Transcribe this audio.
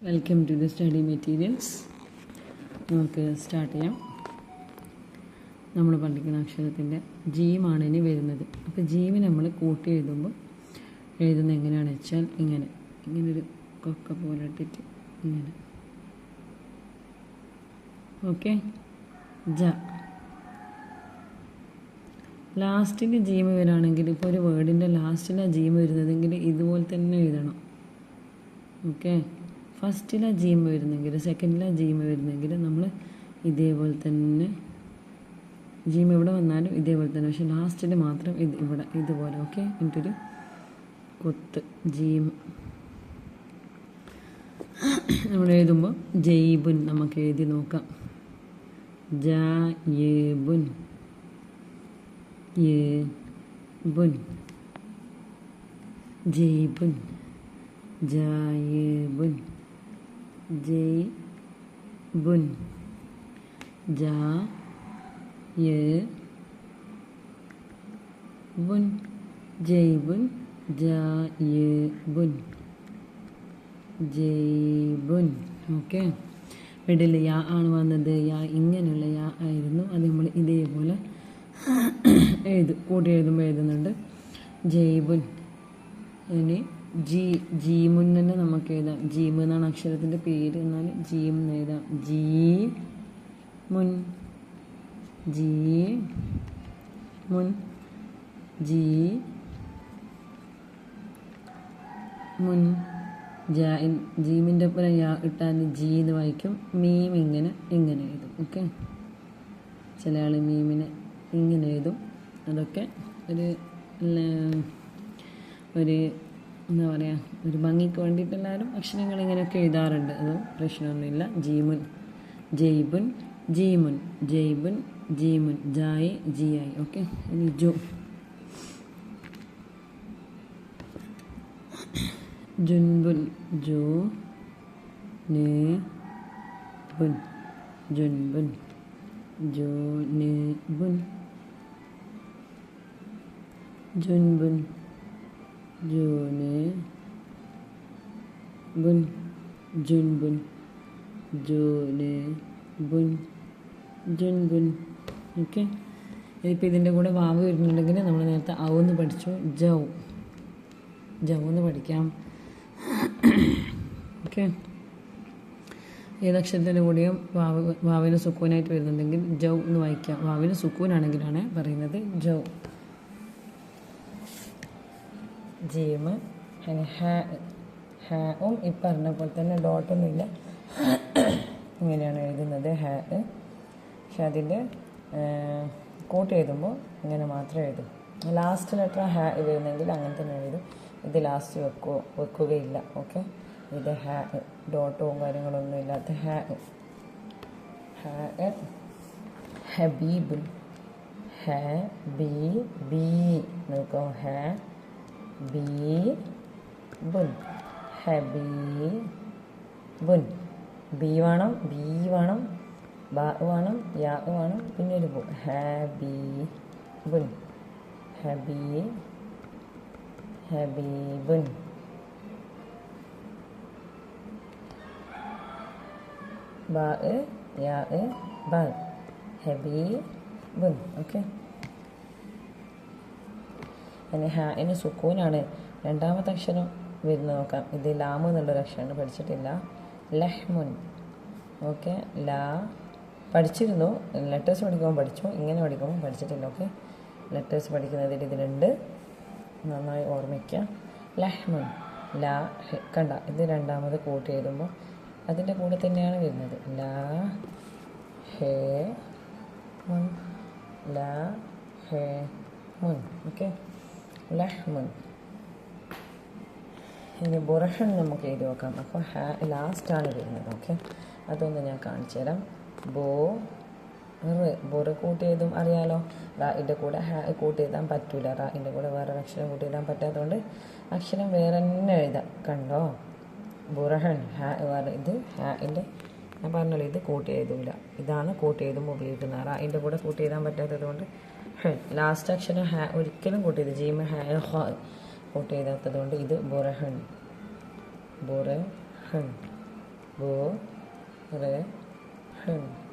Welcome to the study materials. നമുക്ക് start ചെയ്യാം. നമ്മൾ പഠിക്കുന്ന അക്ഷരത്തിൻ്റെ ജീമാണ് ഇനി വരുന്നത്. അപ്പോൾ ജീവ് നമ്മൾ കൂട്ടി എഴുതുമ്പോൾ എഴുതുന്നത് എങ്ങനെയാണെന്ന് വെച്ചാൽ ഇങ്ങനൊരു കൊക്ക പോലെ ഇട്ടിട്ട് ഇങ്ങനെ. ഓക്കെ, ജ. ലാസ്റ്റിൽ ജീമ വരികയാണെങ്കിൽ ഇപ്പോൾ ഒരു വേർഡിൻ്റെ ലാസ്റ്റിലാണ് ജീമ വരുന്നതെങ്കിൽ ഇതുപോലെ തന്നെ എഴുതണം. ഓക്കെ, ഫസ്റ്റിലാണ് ജീമ വരുന്നെങ്കിൽ സെക്കൻഡിലാണ് ജീമ വരുന്നെങ്കിൽ നമ്മൾ ഇതേപോലെ തന്നെ ജീമ ഇവിടെ വന്നാലും ഇതേപോലെ തന്നെ, പക്ഷെ ലാസ്റ്റിൽ മാത്രം ഇവിടെ ഇതുപോലെ. ഓക്കെ, എന്നിട്ടൊരു കൊത്ത് ജീമ നമ്മൾ എഴുതുമ്പോൾ ജയ്ബുൻ നമുക്ക് എഴുതി നോക്കാം. ജയ്ബുൻ, യേബുൻ, ജയ്ബുൻ, ജായേബുൻ, ജയ്ബുൻ, ജായേബുൻ, ജയ്ബുൻ, ജായേബുൻ, ജയ്ബുൻ. ഓക്കെ, മിഡിൽ യാ ആണ് വന്നത്. യാ ഇങ്ങനെയുള്ള യാ ആയിരുന്നു. അത് നമ്മൾ ഇതേപോലെ കൂട്ടി എഴുതുമ്പോൾ എഴുതുന്നുണ്ട് ജയ്ബുൻ. ഇനി ജീമുൻ തന്നെ നമുക്ക് എഴുതാം. ജീമ് എന്നാണ് അക്ഷരത്തിൻ്റെ പേര്, എന്നാൽ ജീം എന്ന് എഴുതാം. ജീമുൻ, ജീമുൻ, ജീമുൻ. ജീമിൻ്റെ ഒപ്പം യാ ഇട്ടാൽ ജി എന്ന് വായിക്കും. മീം ഇങ്ങനെ എഴുതും. ഓക്കെ, ചില ആൾ മീമിനെ ഇങ്ങനെ എഴുതും. അതൊക്കെ ഒരു എന്താ പറയുക, ഒരു ഭംഗിക്ക് വേണ്ടിയിട്ട് എല്ലാവരും അക്ഷരങ്ങൾ ഇങ്ങനെയൊക്കെ എഴുതാറുണ്ട്. അത് പ്രശ്നമൊന്നുമില്ല. ജീമുൻ, ജയ്ബുൻ, ജീമുൻ, ജയ്ബുൻ, ജീമുൻ, ജായി, ജിയായി. ഓക്കെ, ഇനി ജോ. ജുൻബുൻ, ജോ നെ ബുൻ, ജുൻബുൻ, ജോ നെ ബുൻ, ജുൻബുൻ, ജോനെ ബുൻ, ജുൻബുൻ, ജോനെ ബുൻ, ജുൻബുൻ. ഓക്കെ, ഇതിപ്പോൾ ഇതിൻ്റെ കൂടെ വാവ് വരുന്നുണ്ടെങ്കിൽ നമ്മൾ നേരത്തെ ഔന്ന് പഠിച്ചു. ജൗ എന്ന് പഠിക്കാം. ഓക്കെ, ഏതക്ഷരത്തിൻ്റെ കൂടെയും വാവിന് സുക്കൂനായിട്ട് വരുന്നുണ്ടെങ്കിൽ ജൗ എന്ന് വായിക്കാം. വാവിന് സുക്കൂനാണെങ്കിലാണ് പറയുന്നത് ജൗ. ജീമ്, ഹാവും ഈ പറഞ്ഞ പോലെ തന്നെ ഡോട്ടൊന്നുമില്ല, ഇങ്ങനെയാണ് എഴുതുന്നത് ഹാ. പക്ഷെ അതിൻ്റെ കൂട്ടി എഴുതുമ്പോൾ ഇങ്ങനെ മാത്രം എഴുതും. ലാസ്റ്റ് ലെറ്റർ ഹാ വരുന്നെങ്കിൽ അങ്ങനെ തന്നെ എഴുതും. ഇത് ലാസ്റ്റ് വെക്കുകയില്ല. ഓക്കെ, ഇത് ഹാ, ഡോട്ടവും കാര്യങ്ങളൊന്നും ഇല്ലാത്ത ഹാ. ഹബീബുൻ, ഹബീബി നോക്കോ. ഹബീബുൻ, ഹബീബുൻ. ബി വേണം, ബി വേണം, ബാ വേണം, യാ വേണം, പിന്നെ ഒരു ബു. ഹബീബുൻ, ഹബീബുൻ. ബാ, യാ, ബാ, ഹബീബുൻ. ഓക്കെ, പിന്നെ ഹാന് സുക്കൂനാണ് രണ്ടാമത്തെ അക്ഷരം വരുന്നത്. നോക്കാം. ഇത് ലാമ് എന്നുള്ളൊരു അക്ഷരമാണ്, പഠിച്ചിട്ടില്ല. ലഹ്മുൻ. ഓക്കെ, ലാ പഠിച്ചിരുന്നു, ലെറ്റേഴ്സ് പഠിക്കുമ്പോൾ പഠിച്ചു, ഇങ്ങനെ പഠിക്കുമ്പോൾ പഠിച്ചിട്ടില്ല. ഓക്കെ, ലെറ്റേഴ്സ് പഠിക്കുന്നതിൽ ഇതിലുണ്ട്, നന്നായി ഓർമ്മിക്കുക. ലഹ്മുൻ, ലാ കണ്ട, ഇത് രണ്ടാമത് കൂട്ടി എഴുതുമ്പോൾ അതിൻ്റെ കൂടെ തന്നെയാണ് വരുന്നത്. ലാ ഹേ മുൻ, ലാ ഹേ മുൻ. ഓക്കെ, ലഹ്മുൻ. ഇനി ബുറഹൻ നമുക്ക് എഴുതി നോക്കാം. അപ്പോൾ ലാസ്റ്റാണ് വരുന്നത്. ഓക്കെ, അതൊന്ന് ഞാൻ കാണിച്ചു തരാം. ബുറ കൂട്ടി എഴുതും, അറിയാലോ. റാഇൻ്റെ കൂടെ ഹാ കൂട്ടി എഴുതാൻ പറ്റൂല. റാഇൻ്റെ കൂടെ വേറെ അക്ഷരം കൂട്ടി എഴുതാൻ പറ്റാത്തതുകൊണ്ട് അക്ഷരം വേറെ തന്നെ എഴുതാം. കണ്ടോ, ബുറഹൻ, ഹാ വേറെ. ഇത് ഹാഇൻ്റെ ഞാൻ പറഞ്ഞല്ലോ, ഇത് കൂട്ടി എഴുതൂല. ഇതാണ് കൂട്ടി എഴുതുമ്പോൾ ഉപയോഗിക്കുന്നത്. റാഇൻ്റെ കൂടെ കൂട്ടി എഴുതാൻ പറ്റാത്തത് കൊണ്ട് ലാസ്റ്റ് അക്ഷരം ഹാ ഒരിക്കലും കൂട്ടി എഴുതും. ജീമ ഹാ കൂട്ടി എഴുതാത്തത് കൊണ്ട് ഇത് ബുറഹൻ, ബുറഹൻ. ബോ റേ ഹെഡ്.